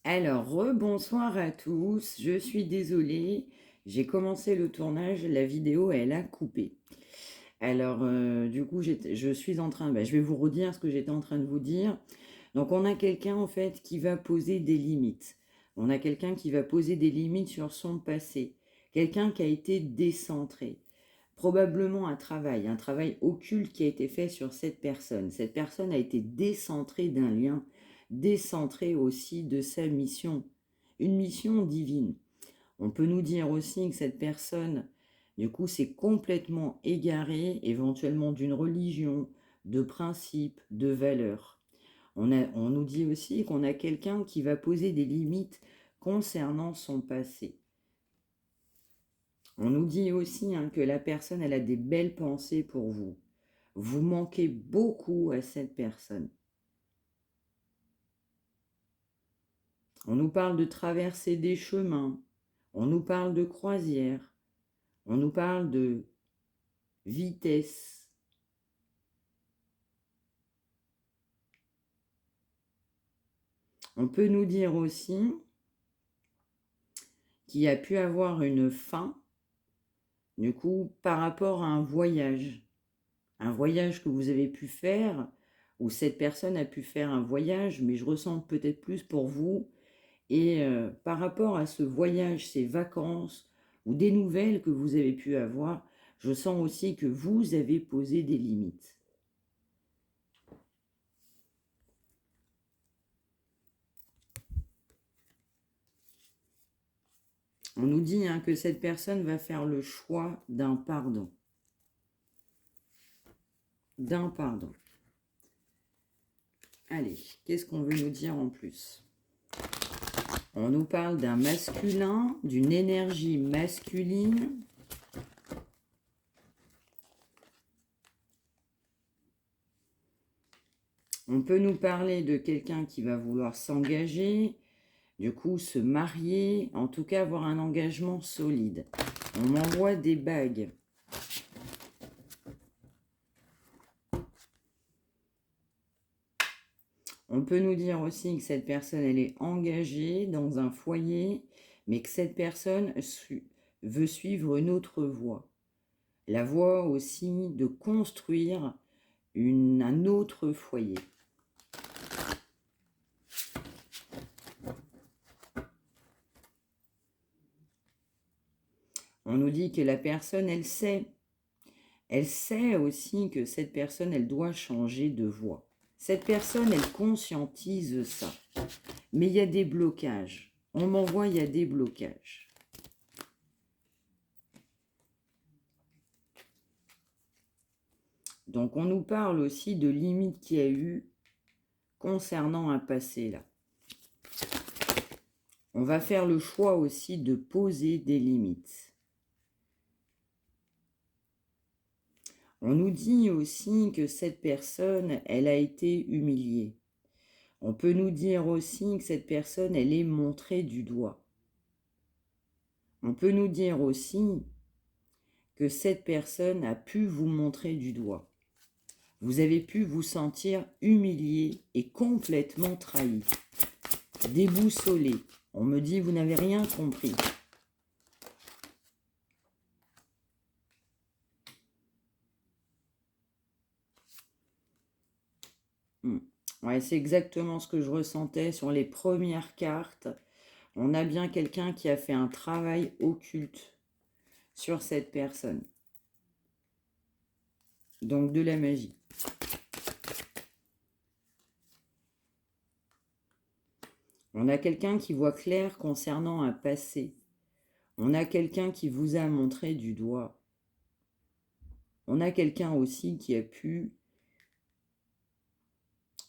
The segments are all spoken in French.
Alors, rebonsoir à tous. Je suis désolée, j'ai commencé le tournage, la vidéo, elle a coupé. Alors, du coup, je suis en train, je vais vous redire ce que j'étais en train de vous dire. Donc, on a quelqu'un, en fait, qui va poser des limites. On a quelqu'un qui va poser des limites sur son passé. Quelqu'un qui a été décentré. Probablement un travail occulte qui a été fait sur cette personne. Cette personne a été décentrée d'un lien, décentrée aussi de sa mission, une mission divine. On peut nous dire aussi que cette personne, du coup, s'est complètement égarée, éventuellement d'une religion, de principes, de valeurs. On nous dit aussi qu'on a quelqu'un qui va poser des limites concernant son passé. On nous dit aussi que la personne, elle a des belles pensées pour vous. Vous manquez beaucoup à cette personne. On nous parle de traverser des chemins. On nous parle de croisière. On nous parle de vitesse. On peut nous dire aussi qu'il y a pu avoir une fin, du coup, par rapport à un voyage. Un voyage que vous avez pu faire, ou cette personne a pu faire un voyage, mais je ressens peut-être plus pour vous. Et par rapport à ce voyage, ces vacances, ou des nouvelles que vous avez pu avoir, je sens aussi que vous avez posé des limites. On nous dit que cette personne va faire le choix d'un pardon. D'un pardon. Allez, qu'est-ce qu'on veut nous dire en plus? On nous parle d'un masculin, d'une énergie masculine. On peut nous parler de quelqu'un qui va vouloir s'engager, du coup se marier, en tout cas avoir un engagement solide. On m'envoie des bagues. On peut nous dire aussi que cette personne, elle est engagée dans un foyer, mais que cette personne veut suivre une autre voie. La voie aussi de construire un autre foyer. On nous dit que la personne, elle sait. Elle sait aussi que cette personne, elle doit changer de voie. Cette personne, elle conscientise ça. Mais il y a des blocages. On m'envoie, il y a des blocages. Donc, on nous parle aussi de limites qu'il y a eu concernant un passé, là. On va faire le choix aussi de poser des limites. On nous dit aussi que cette personne, elle a été humiliée. On peut nous dire aussi que cette personne, elle est montrée du doigt. On peut nous dire aussi que cette personne a pu vous montrer du doigt. Vous avez pu vous sentir humilié et complètement trahi, déboussolé. On me dit, vous n'avez rien compris. Ouais, c'est exactement ce que je ressentais sur les premières cartes. On a bien quelqu'un qui a fait un travail occulte sur cette personne. Donc de la magie. On a quelqu'un qui voit clair concernant un passé. On a quelqu'un qui vous a montré du doigt. On a quelqu'un aussi qui a pu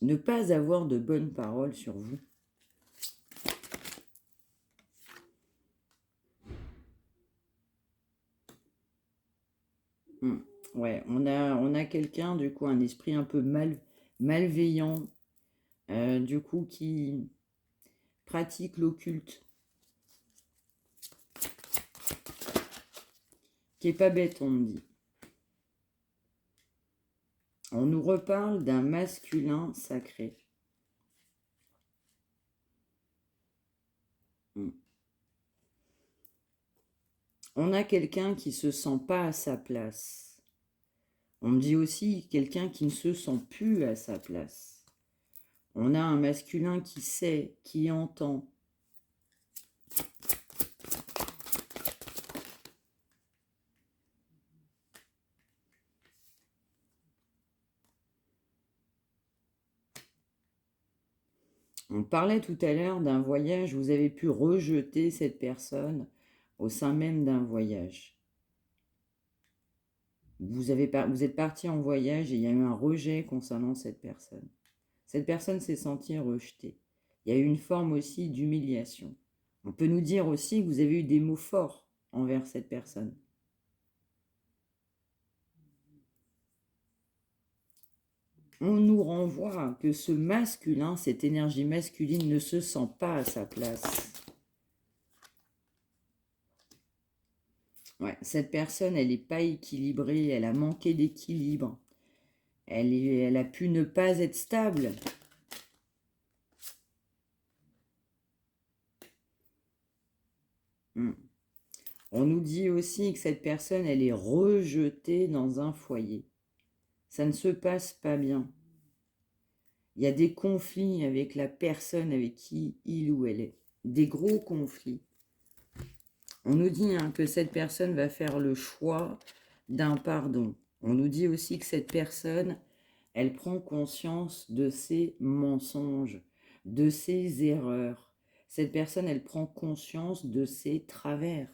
ne pas avoir de bonnes paroles sur vous. Ouais, on a quelqu'un, du coup, un esprit un peu malveillant, du coup, qui pratique l'occulte, qui est pas bête, on me dit. On nous reparle d'un masculin sacré. On a quelqu'un qui ne se sent pas à sa place. On me dit aussi quelqu'un qui ne se sent plus à sa place. On a un masculin qui sait, qui entend. On parlait tout à l'heure d'un voyage, vous avez pu rejeter cette personne au sein même d'un voyage. Vous êtes parti en voyage et il y a eu un rejet concernant cette personne. Cette personne s'est sentie rejetée. Il y a eu une forme aussi d'humiliation. On peut nous dire aussi que vous avez eu des mots forts envers cette personne. On nous renvoie que ce masculin, cette énergie masculine ne se sent pas à sa place. Ouais, cette personne, elle n'est pas équilibrée, elle a manqué d'équilibre. Elle a pu ne pas être stable. On nous dit aussi que cette personne, elle est rejetée dans un foyer. Ça ne se passe pas bien. Il y a des conflits avec la personne avec qui il ou elle est. Des gros conflits. On nous dit que cette personne va faire le choix d'un pardon. On nous dit aussi que cette personne, elle prend conscience de ses mensonges, de ses erreurs. Cette personne, elle prend conscience de ses travers.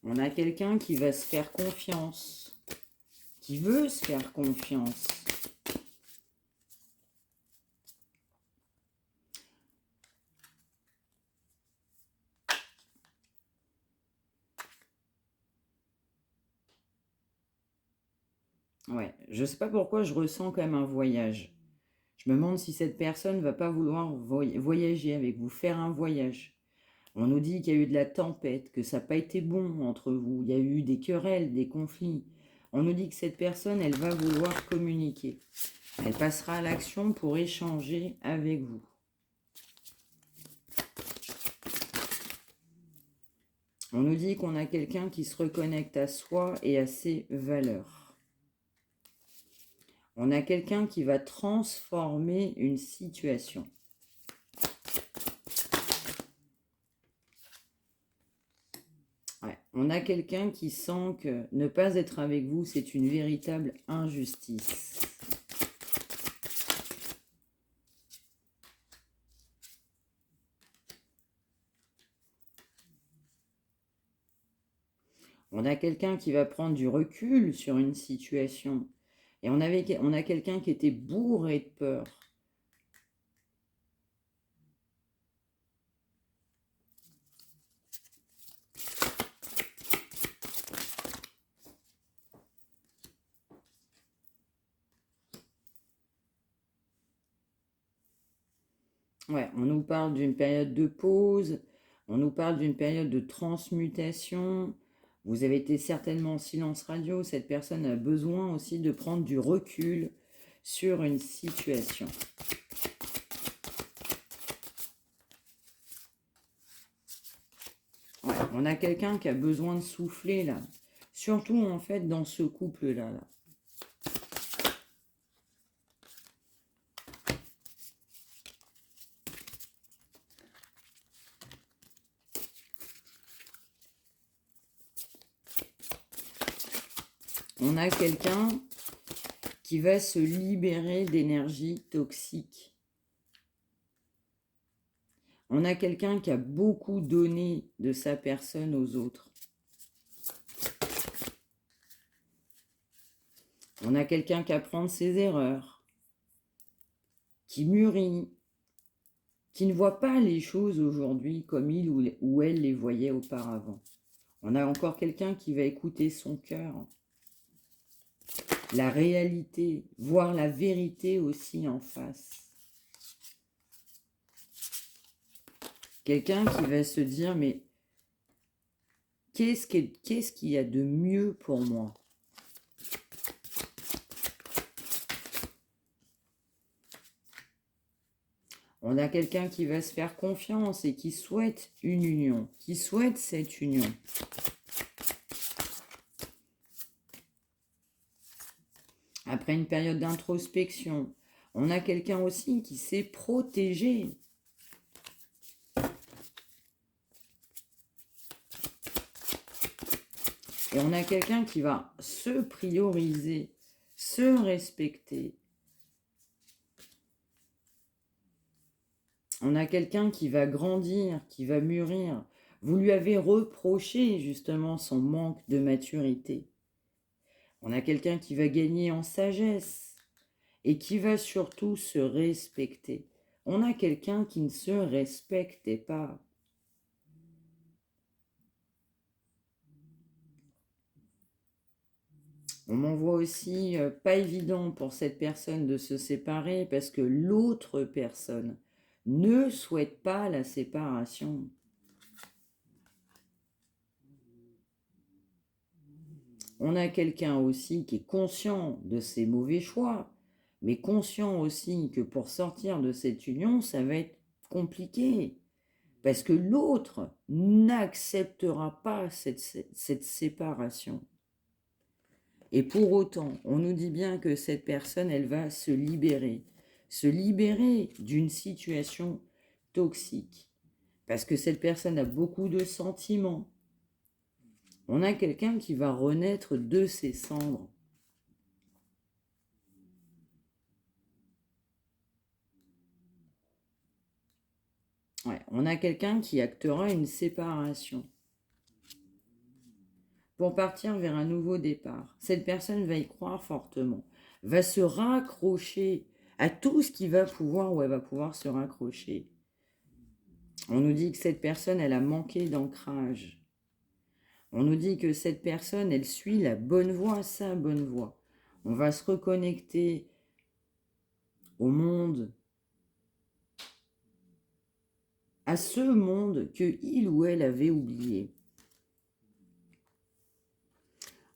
On a quelqu'un qui va se faire confiance, qui veut se faire confiance. Ouais, je ne sais pas pourquoi je ressens quand même un voyage. Je me demande si cette personne ne va pas vouloir voyager avec vous, faire un voyage. On nous dit qu'il y a eu de la tempête, que ça n'a pas été bon entre vous. Il y a eu des querelles, des conflits. On nous dit que cette personne, elle va vouloir communiquer. Elle passera à l'action pour échanger avec vous. On nous dit qu'on a quelqu'un qui se reconnecte à soi et à ses valeurs. On a quelqu'un qui va transformer une situation. Ouais. On a quelqu'un qui sent que ne pas être avec vous, c'est une véritable injustice. On a quelqu'un qui va prendre du recul sur une situation. Et on a quelqu'un qui était bourré de peur. Ouais, on nous parle d'une période de pause, on nous parle d'une période de transmutation. Vous avez été certainement en silence radio. Cette personne a besoin aussi de prendre du recul sur une situation. Ouais, on a quelqu'un qui a besoin de souffler là. Surtout en fait dans ce couple-là. Là. On a quelqu'un qui va se libérer d'énergie toxique. On a quelqu'un qui a beaucoup donné de sa personne aux autres. On a quelqu'un qui apprend de ses erreurs, qui mûrit, qui ne voit pas les choses aujourd'hui comme il ou elle les voyait auparavant. On a encore quelqu'un qui va écouter son cœur, la réalité, voir la vérité aussi en face. Quelqu'un qui va se dire, mais qu'est-ce qu'il y a de mieux pour moi? On a quelqu'un qui va se faire confiance et qui souhaite une union, qui souhaite cette union. Après une période d'introspection, on a quelqu'un aussi qui s'est protégé. Et on a quelqu'un qui va se prioriser, se respecter. On a quelqu'un qui va grandir, qui va mûrir. Vous lui avez reproché justement son manque de maturité. On a quelqu'un qui va gagner en sagesse et qui va surtout se respecter. On a quelqu'un qui ne se respectait pas. On m'envoie aussi pas évident pour cette personne de se séparer parce que l'autre personne ne souhaite pas la séparation. On a quelqu'un aussi qui est conscient de ses mauvais choix, mais conscient aussi que pour sortir de cette union, ça va être compliqué. Parce que l'autre n'acceptera pas cette séparation. Et pour autant, on nous dit bien que cette personne, elle va se libérer d'une situation toxique. Parce que cette personne a beaucoup de sentiments. On a quelqu'un qui va renaître de ses cendres. Ouais, on a quelqu'un qui actera une séparation pour partir vers un nouveau départ. Cette personne va y croire fortement, va se raccrocher à tout ce qui va pouvoir ou elle va pouvoir se raccrocher. On nous dit que cette personne, elle a manqué d'ancrage. On nous dit que cette personne, elle suit la bonne voie, sa bonne voie. On va se reconnecter au monde, à ce monde que il ou elle avait oublié.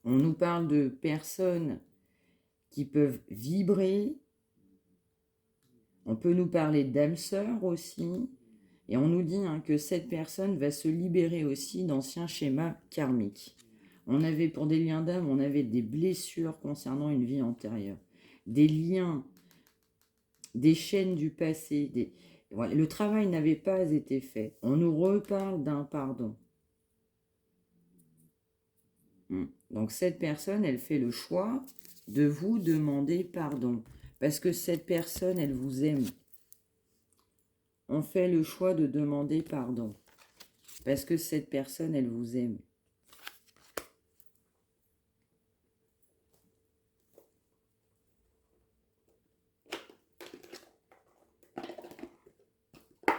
On nous parle de personnes qui peuvent vibrer. On peut nous parler d'âme sœur aussi. Et on nous dit que cette personne va se libérer aussi d'anciens schémas karmiques. On avait, pour des liens d'âme, on avait des blessures concernant une vie antérieure. Des liens, des chaînes du passé. Voilà, le travail n'avait pas été fait. On nous reparle d'un pardon. Donc cette personne, elle fait le choix de vous demander pardon. Parce que cette personne, elle vous aime. On fait le choix de demander pardon. Parce que cette personne, elle vous aime.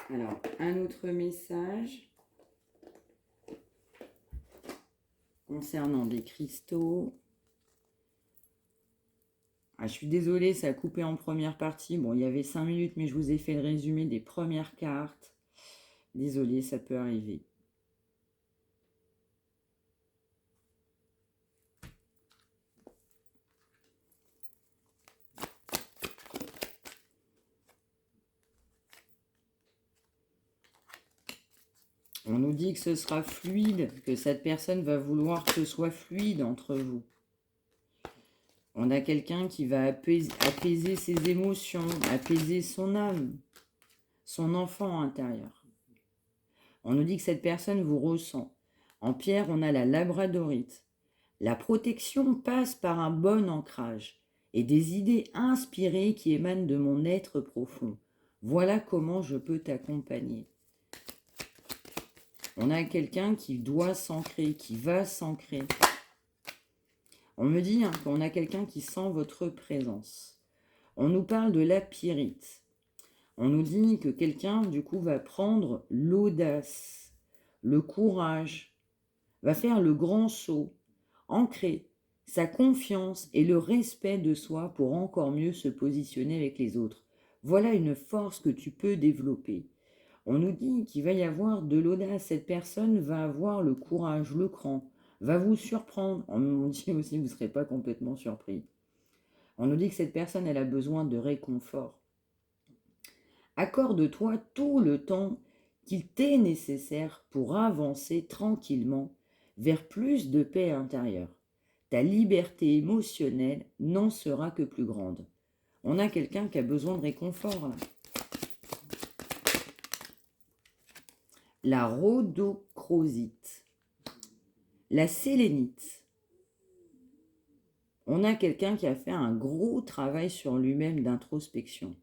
Alors, un autre message concernant des cristaux. Ah, je suis désolée, ça a coupé en première partie. Bon, il y avait 5 minutes, mais je vous ai fait le résumé des premières cartes. Désolée, ça peut arriver. On nous dit que ce sera fluide, que cette personne va vouloir que ce soit fluide entre vous. On a quelqu'un qui va apaiser ses émotions, apaiser son âme, son enfant intérieur. On nous dit que cette personne vous ressent. En pierre, on a la labradorite. La protection passe par un bon ancrage et des idées inspirées qui émanent de mon être profond. Voilà comment je peux t'accompagner. On a quelqu'un qui doit s'ancrer, qui va s'ancrer. On me dit qu'on a quelqu'un qui sent votre présence. On nous parle de la pyrite. On nous dit que quelqu'un, du coup, va prendre l'audace, le courage, va faire le grand saut, ancrer sa confiance et le respect de soi pour encore mieux se positionner avec les autres. Voilà une force que tu peux développer. On nous dit qu'il va y avoir de l'audace. Cette personne va avoir le courage, le cran, va vous surprendre. On nous dit aussi que vous ne serez pas complètement surpris. On nous dit que cette personne, elle a besoin de réconfort. Accorde-toi tout le temps qu'il t'est nécessaire pour avancer tranquillement vers plus de paix intérieure. Ta liberté émotionnelle n'en sera que plus grande. On a quelqu'un qui a besoin de réconfort là. La rhodochrosite, la sélénite. On a quelqu'un qui a fait un gros travail sur lui-même d'introspection.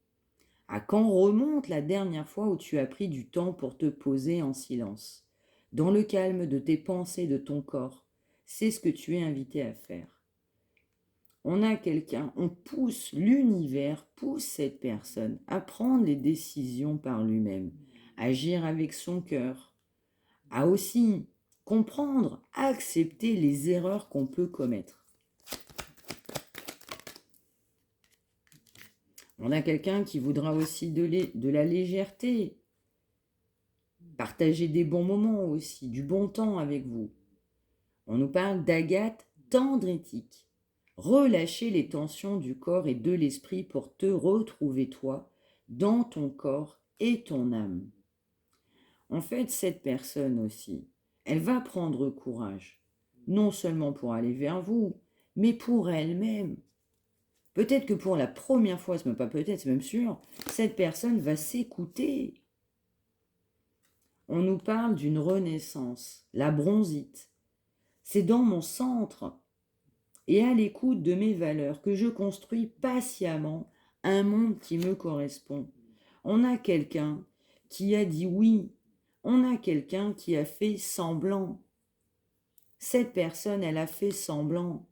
À quand remonte la dernière fois où tu as pris du temps pour te poser en silence, dans le calme de tes pensées, de ton corps? C'est ce que tu es invité à faire. On a quelqu'un, on pousse l'univers, pousse cette personne à prendre les décisions par lui-même, agir avec son cœur, à aussi comprendre, accepter les erreurs qu'on peut commettre. On a quelqu'un qui voudra aussi de la légèreté, partager des bons moments aussi, du bon temps avec vous. On nous parle d'agate tendrétique. Relâcher les tensions du corps et de l'esprit pour te retrouver toi dans ton corps et ton âme. En fait, cette personne aussi, elle va prendre courage, non seulement pour aller vers vous, mais pour elle-même. Peut-être que pour la première fois, c'est même pas peut-être, c'est même sûr, cette personne va s'écouter. On nous parle d'une renaissance, la bronzite. C'est dans mon centre et à l'écoute de mes valeurs que je construis patiemment un monde qui me correspond. On a quelqu'un qui a dit oui, on a quelqu'un qui a fait semblant. Cette personne, elle a fait semblant.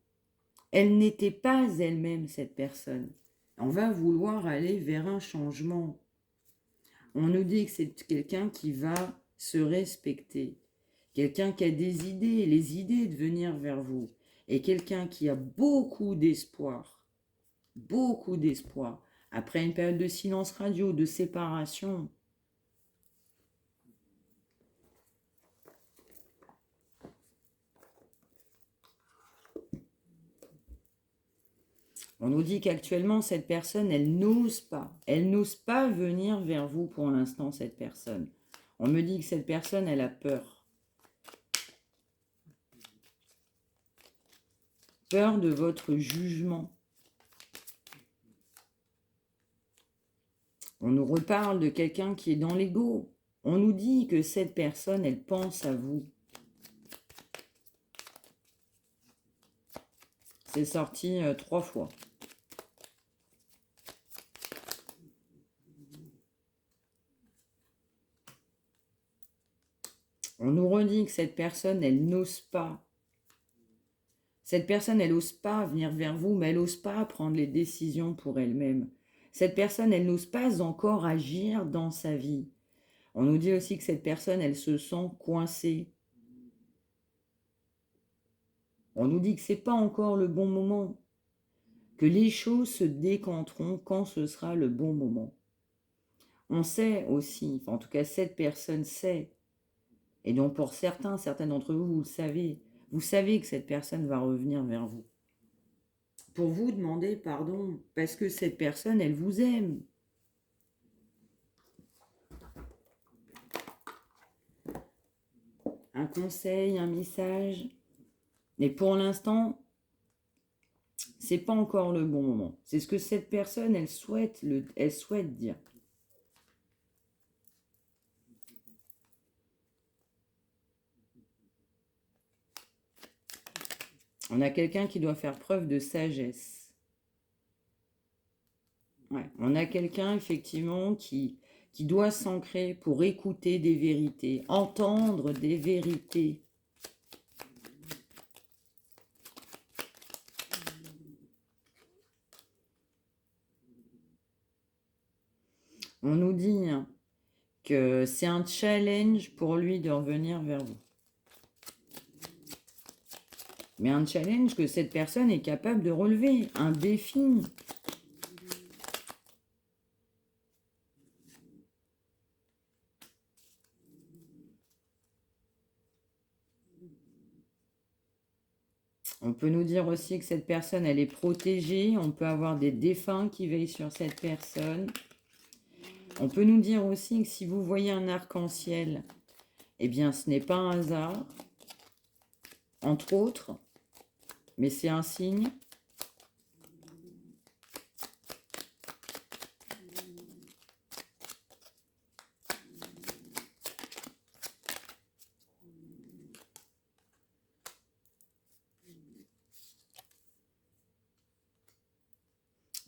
Elle n'était pas elle-même, cette personne. On va vouloir aller vers un changement. On nous dit que c'est quelqu'un qui va se respecter, quelqu'un qui a des idées, les idées de venir vers vous, et quelqu'un qui a beaucoup d'espoir, après une période de silence radio, de séparation. On nous dit qu'actuellement, cette personne, elle n'ose pas venir vers vous pour l'instant, cette personne. On me dit que cette personne, elle a peur. Peur de votre jugement. On nous reparle de quelqu'un qui est dans l'ego. On nous dit que cette personne, elle pense à vous. C'est sorti 3 fois. On nous redit que cette personne, elle n'ose pas. Cette personne, elle n'ose pas venir vers vous, mais elle n'ose pas prendre les décisions pour elle-même. Cette personne, elle n'ose pas encore agir dans sa vie. On nous dit aussi que cette personne, elle se sent coincée. On nous dit que ce n'est pas encore le bon moment, que les choses se décanteront quand ce sera le bon moment. On sait aussi, en tout cas cette personne sait, et donc pour certains d'entre vous, vous savez que cette personne va revenir vers vous. Pour vous demander pardon, parce que cette personne, elle vous aime. Un conseil, un message. Mais pour l'instant, c'est pas encore le bon moment. C'est ce que cette personne, elle souhaite dire. On a quelqu'un qui doit faire preuve de sagesse. Ouais, on a quelqu'un, effectivement, qui doit s'ancrer pour écouter des vérités, entendre des vérités. On nous dit que c'est un challenge pour lui de revenir vers vous. Mais un challenge que cette personne est capable de relever, un défi. On peut nous dire aussi que cette personne, elle est protégée. On peut avoir des défunts qui veillent sur cette personne. On peut nous dire aussi que si vous voyez un arc-en-ciel, eh bien, ce n'est pas un hasard, entre autres, mais c'est un signe.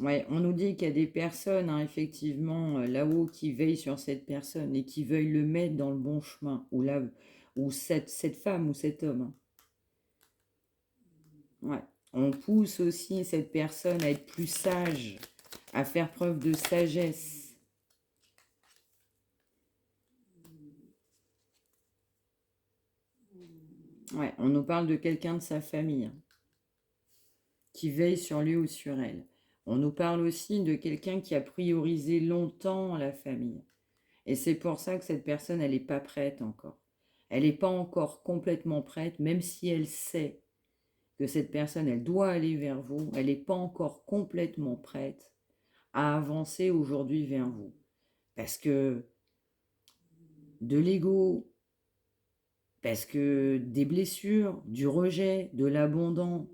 Ouais, on nous dit qu'il y a des personnes, hein, effectivement, là-haut, qui veillent sur cette personne et qui veulent le mettre dans le bon chemin, ou cette femme ou cet homme, hein. Ouais. On pousse aussi cette personne à être plus sage, à faire preuve de sagesse. Ouais, on nous parle de quelqu'un de sa famille, hein, qui veille sur lui ou sur elle. On nous parle aussi de quelqu'un qui a priorisé longtemps la famille. Et c'est pour ça que cette personne, elle n'est pas prête encore. Elle n'est pas encore complètement prête, même si elle sait que cette personne, elle doit aller vers vous, elle n'est pas encore complètement prête à avancer aujourd'hui vers vous. Parce que de l'ego, parce que des blessures, du rejet, de l'abandon.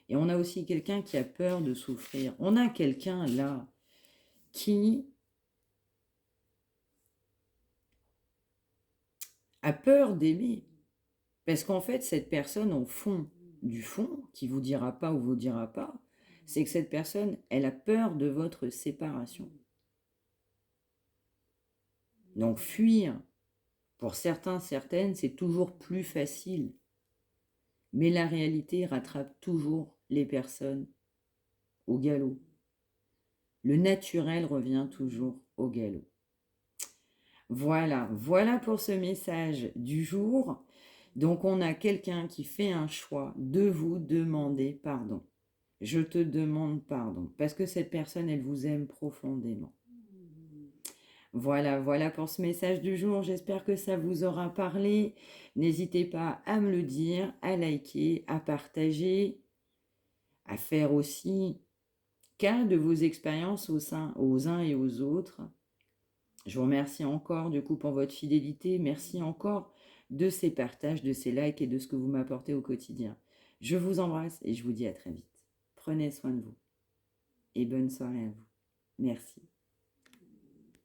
Et on a aussi quelqu'un qui a peur de souffrir. On a quelqu'un là qui a peur d'aimer. Parce qu'en fait, cette personne, au fond du fond, qui vous dira pas ou vous dira pas, c'est que cette personne, elle a peur de votre séparation. Donc fuir, pour certains, certaines, c'est toujours plus facile. Mais la réalité rattrape toujours les personnes au galop. Le naturel revient toujours au galop. Voilà, voilà pour ce message du jour. Donc on a quelqu'un qui fait un choix de vous demander pardon. Je te demande pardon parce que cette personne, elle vous aime profondément. Voilà, voilà pour ce message du jour. J'espère que ça vous aura parlé. N'hésitez pas à me le dire, à liker, à partager, à faire aussi cas de vos expériences aux uns et aux autres. Je vous remercie encore du coup pour votre fidélité. Merci encore de ces partages, de ces likes et de ce que vous m'apportez au quotidien. Je vous embrasse et je vous dis à très vite. Prenez soin de vous et bonne soirée à vous. Merci.